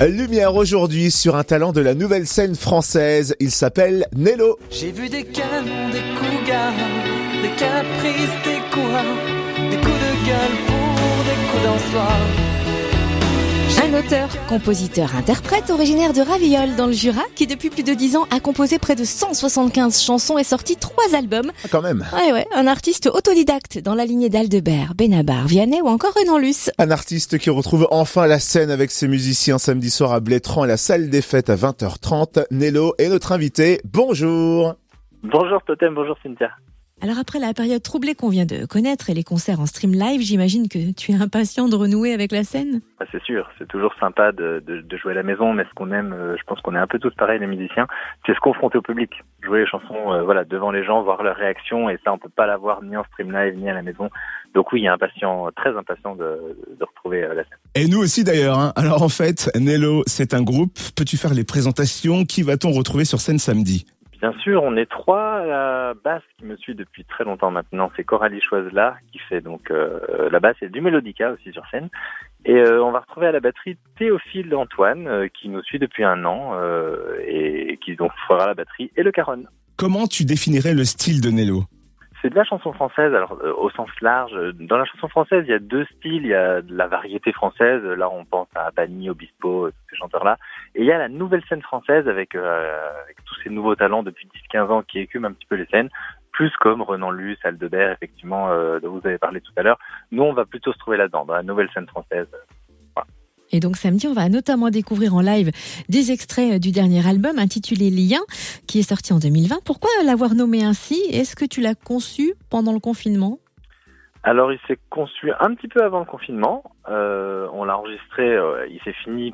Lumière aujourd'hui sur un talent de la nouvelle scène française. Il s'appelle Nello. J'ai vu des canons, des cougars, des caprices, des courants, des coups de gueule pour des coups d'un soir. Un auteur, compositeur, interprète originaire de Ravillol dans le Jura qui depuis plus de 10 ans a composé près de 175 chansons et sorti 3 albums. Ah, quand même. Ouais, un artiste autodidacte dans la lignée d'Aldebert, Benabar, Vianney ou encore Renan Luce. Un artiste qui retrouve enfin la scène avec ses musiciens samedi soir à Blétrand à la salle des fêtes à 20h30. Nello est notre invité. Bonjour. Bonjour Totem, bonjour Cynthia. Alors après la période troublée qu'on vient de connaître et les concerts en stream live, j'imagine que tu es impatient de renouer avec la scène. C'est sûr, c'est toujours sympa de jouer à la maison, mais ce qu'on aime, je pense qu'on est un peu tous pareils les musiciens, c'est se confronter au public. Jouer les chansons devant les gens, voir leur réaction, et ça on peut pas l'avoir ni en stream live ni à la maison. Donc oui, il y a très impatient de retrouver la scène. Et nous aussi d'ailleurs. Alors en fait, Nello, c'est un groupe. Peux-tu faire les présentations? Qui va-t-on retrouver sur scène samedi? Bien sûr, on est 3. La basse qui me suit depuis très longtemps maintenant, c'est Coralie Choiselat qui fait donc la basse et du mélodica aussi sur scène. Et on va retrouver à la batterie Théophile Antoine qui nous suit depuis 1 an et qui donc fera la batterie et le caron. Comment tu définirais le style de Nello? C'est de la chanson française, alors au sens large. Dans la chanson française, il y a 2 styles. Il y a de la variété française. Là, on pense à Pagny, Obispo, tous ces chanteurs-là. Et il y a la nouvelle scène française avec tous ces nouveaux talents depuis 10-15 ans qui écument un petit peu les scènes. Plus comme Renan Luce, Aldebert, effectivement, dont vous avez parlé tout à l'heure. Nous, on va plutôt se trouver là-dedans, dans la nouvelle scène française. Et donc samedi, on va notamment découvrir en live des extraits du dernier album intitulé Lien, qui est sorti en 2020. Pourquoi l'avoir nommé ainsi? Est-ce que tu l'as conçu pendant le confinement? Alors, il s'est conçu un petit peu avant le confinement. On l'a enregistré, il s'est fini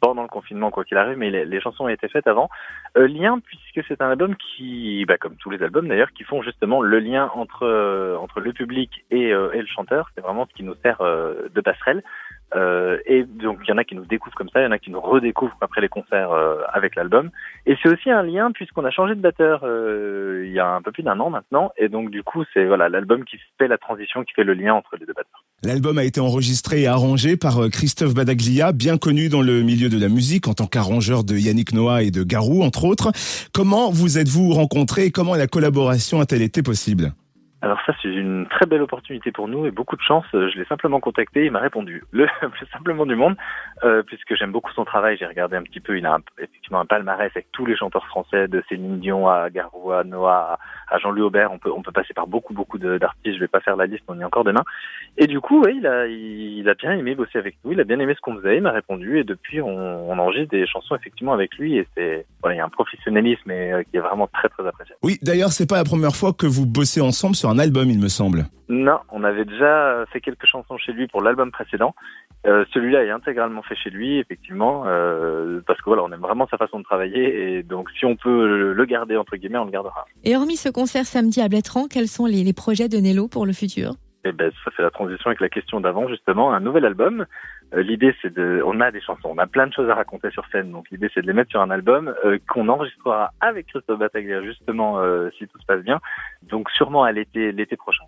pendant le confinement, quoi qu'il arrive, mais les chansons ont été faites avant. Lien, puisque c'est un album qui, comme tous les albums d'ailleurs, qui font justement le lien entre le public et le chanteur. C'est vraiment ce qui nous sert de passerelle. Et donc il y en a qui nous découvrent comme ça, il y en a qui nous redécouvrent après les concerts avec l'album. Et c'est aussi un lien puisqu'on a changé de batteur il y a un peu plus d'1 an maintenant, et donc du coup c'est l'album qui fait la transition, qui fait le lien entre les 2 batteurs. L'album a été enregistré et arrangé par Christophe Badaglia, bien connu dans le milieu de la musique en tant qu'arrangeur de Yannick Noah et de Garou entre autres. Comment vous êtes-vous rencontrés et comment la collaboration a-t-elle été possible? Alors ça, c'est une très belle opportunité pour nous et beaucoup de chance. Je l'ai simplement contacté, il m'a répondu le plus simplement du monde, puisque j'aime beaucoup son travail. J'ai regardé un petit peu, il a effectivement un palmarès avec tous les chanteurs français, de Céline Dion à Garou, à Noah, à Jean-Louis Aubert. On peut passer par beaucoup d'artistes, je vais pas faire la liste, on y est encore demain. Et du coup, il a bien aimé bosser avec nous, il a bien aimé ce qu'on faisait, il m'a répondu, et depuis on enregistre des chansons effectivement avec lui, et il y a un professionnalisme qui est vraiment très très appréciable. Oui, d'ailleurs, c'est pas la première fois que vous bossez ensemble sur un album, il me semble. Non, on avait déjà fait quelques chansons chez lui pour l'album précédent. Celui-là est intégralement fait chez lui, effectivement, parce que on aime vraiment sa façon de travailler, et donc si on peut le garder, entre guillemets, on le gardera. Et hormis ce concert samedi à Blétrand, quels sont les projets de Nello pour le futur? Ça fait la transition avec la question d'avant, justement, un nouvel album. L'idée, on a des chansons, on a plein de choses à raconter sur scène, donc l'idée, c'est de les mettre sur un album qu'on enregistrera avec Christophe Badaglia, justement, si tout se passe bien, donc sûrement à l'été prochain.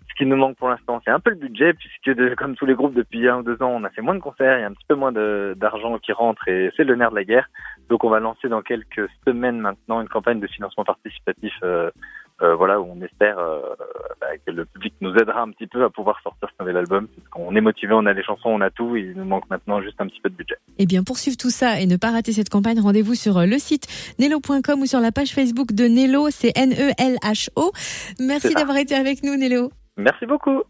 Ce qui nous manque pour l'instant, c'est un peu le budget, puisque comme tous les groupes depuis 1 ou 2 ans, on a fait moins de concerts, il y a un petit peu moins d'argent qui rentre, et c'est le nerf de la guerre. Donc on va lancer dans quelques semaines maintenant une campagne de financement participatif, où on espère que le public nous aidera un petit peu à pouvoir sortir ce nouvel album, parce qu'on est motivé, on a les chansons, on a tout, il nous manque maintenant juste un petit peu de budget. Eh bien, pour suivre tout ça et ne pas rater cette campagne, rendez-vous sur le site nello.com ou sur la page Facebook de Nello, c'est Nelho. Merci d'avoir été avec nous, Nello. Merci beaucoup.